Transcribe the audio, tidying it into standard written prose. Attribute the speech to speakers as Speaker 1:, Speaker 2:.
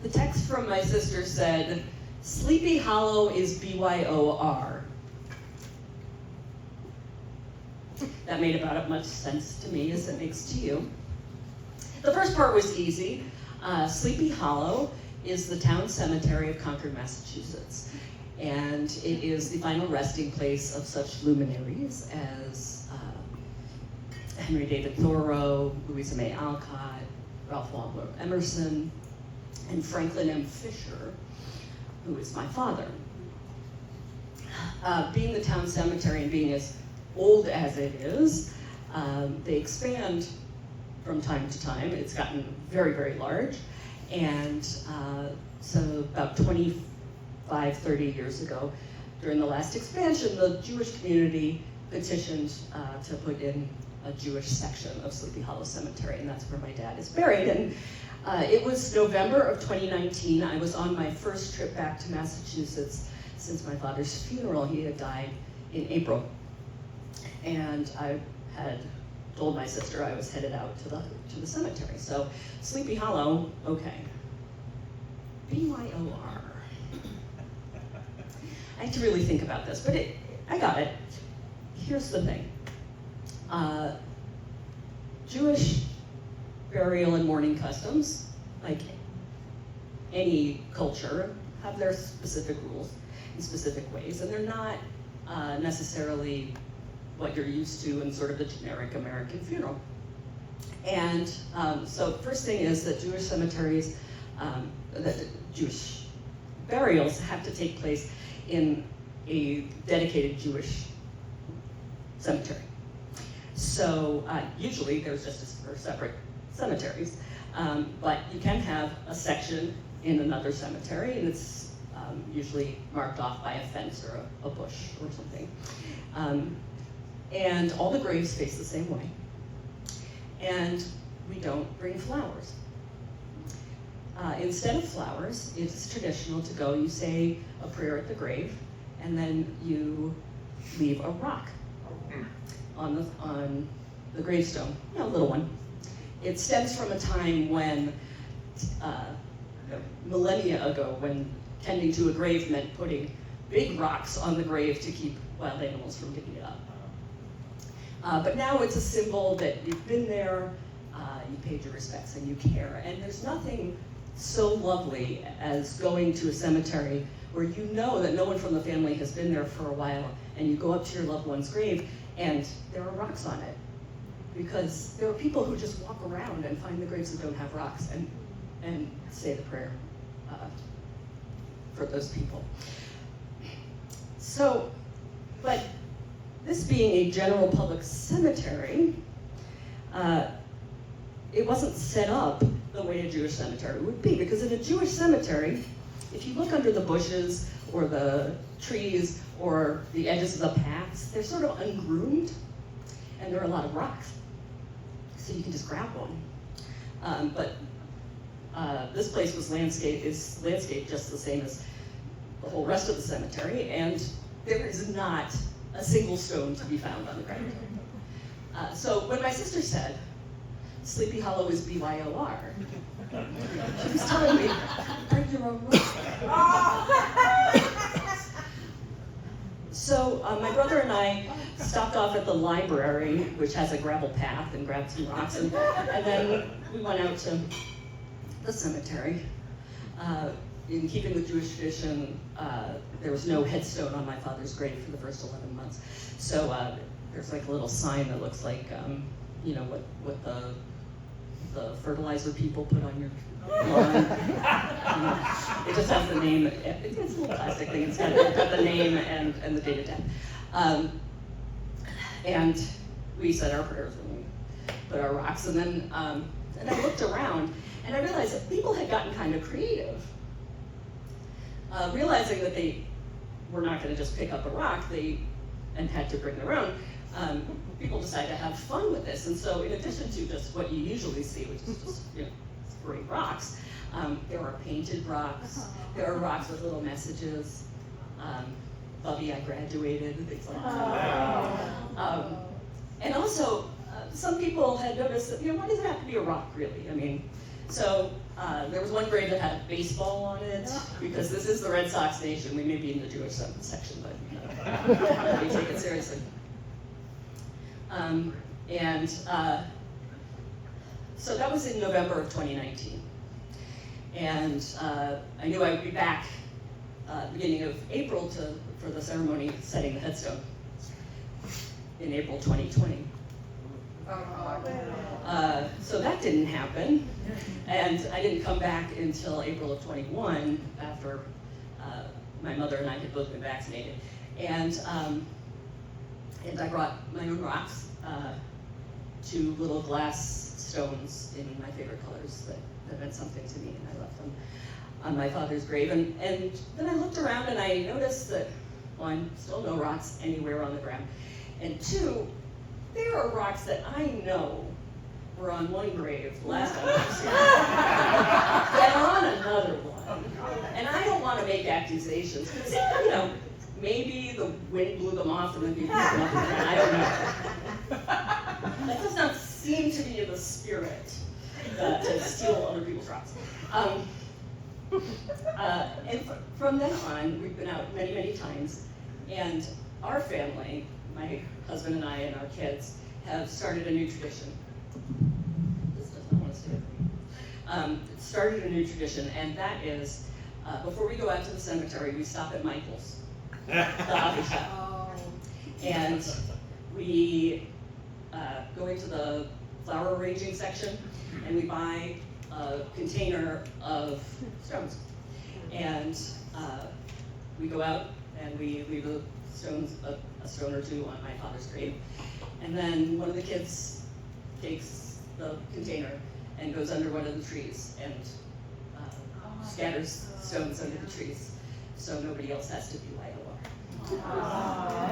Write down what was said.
Speaker 1: The text from my sister said, Sleepy Hollow is BYOR. That made about as much sense to me as it makes to you. The first part was easy. Sleepy Hollow is the town cemetery of Concord, Massachusetts. And it is the final resting place of such luminaries as Henry David Thoreau, Louisa May Alcott, Ralph Waldo Emerson, and Franklin M. Fisher, who is my father. Being the town cemetery and being as old as it is, they expand from time to time. It's gotten very, very large. And so about 25, 30 years ago, during the last expansion, the Jewish community petitioned to put in a Jewish section of Sleepy Hollow Cemetery, and that's where my dad is buried. And it was November of 2019. I was on my first trip back to Massachusetts since my father's funeral. He had died in April. And I had told my sister I was headed out to the cemetery. So Sleepy Hollow, okay. BYOR. I had to really think about this, but I got it. Here's the thing. Jewish burial and mourning customs, like any culture, have their specific rules in specific ways, and they're not necessarily what you're used to in sort of the generic American funeral. And so first thing is that Jewish cemeteries, that Jewish burials have to take place in a dedicated Jewish cemetery. So usually there's just separate cemeteries, but you can have a section in another cemetery, and it's usually marked off by a fence or a bush or something. And all the graves face the same way. And we don't bring flowers. Instead of flowers, it's traditional to go, you say a prayer at the grave, and then you leave a rock on the gravestone, a little one. It stems from a time when, millennia ago, when tending to a grave meant putting big rocks on the grave to keep wild animals from digging it up. But now it's a symbol that you've been there, you paid your respects, and you care. And there's nothing so lovely as going to a cemetery where you know that no one from the family has been there for a while, and you go up to your loved one's grave, and there are rocks on it. Because there are people who just walk around and find the graves that don't have rocks and say the prayer for those people. So, but this being a general public cemetery, it wasn't set up the way a Jewish cemetery would be, because in a Jewish cemetery, if you look under the bushes or the trees or the edges of the paths, they're sort of ungroomed, and there are a lot of rocks, so you can just grab one. But this place is landscaped just the same as the whole rest of the cemetery, and there is not a single stone to be found on the ground. So when my sister said, Sleepy Hollow is BYOR, she was telling me, bring your own rock. So my brother and I stopped off at the library, which has a gravel path, and grabbed some rocks, and then we went out to the cemetery. In keeping with Jewish tradition, there was no headstone on my father's grave for the first 11 months. So there's like a little sign that looks like, what the fertilizer people put on your lawn. It just has the name. It's a little plastic thing. It's got the name and the date of death. And we said our prayers when we put our rocks. And then and I looked around, and I realized that people had gotten kind of creative. Realizing that they were not going to just pick up a rock, and had to bring their own, people decided to have fun with this. And so in addition to just what you usually see, which is just great rocks, there are painted rocks, there are rocks with little messages, Bubby, I graduated, things like that. And also, some people had noticed that, why does it have to be a rock, really? I mean, So there was one grave that had a baseball on it, because this is the Red Sox nation. We may be in the Jewish section, but we take it seriously. So that was in November of 2019. And I knew I would be back beginning of April for the ceremony setting the headstone in April 2020. So that didn't happen, and I didn't come back until April of 21 after my mother and I had both been vaccinated. And I brought my own rocks, 2 little glass stones in my favorite colors that meant something to me, and I left them on my father's grave. And then I looked around and I noticed that, one, still no rocks anywhere on the ground, and 2, there are rocks that I know were on one grave last time I was here, that are on another one. And I don't want to make accusations, because, you know, maybe the wind blew them off and then people blew them up again. I don't know. That does not seem to be in the spirit to steal other people's rocks. And from then on, we've been out many, many times, and our family, my husband and I and our kids, have started a new tradition. This does not want to stay with me. Started a new tradition, and that is, before we go out to the cemetery, we stop at Michael's, the hobby shop. And we go into the flower arranging section, and we buy a container of stones. And we go out and we leave the stones, a stone or 2 on my father's grave. And then one of the kids takes the container and goes under one of the trees and scatters stones under the trees, so nobody else has to be light alone.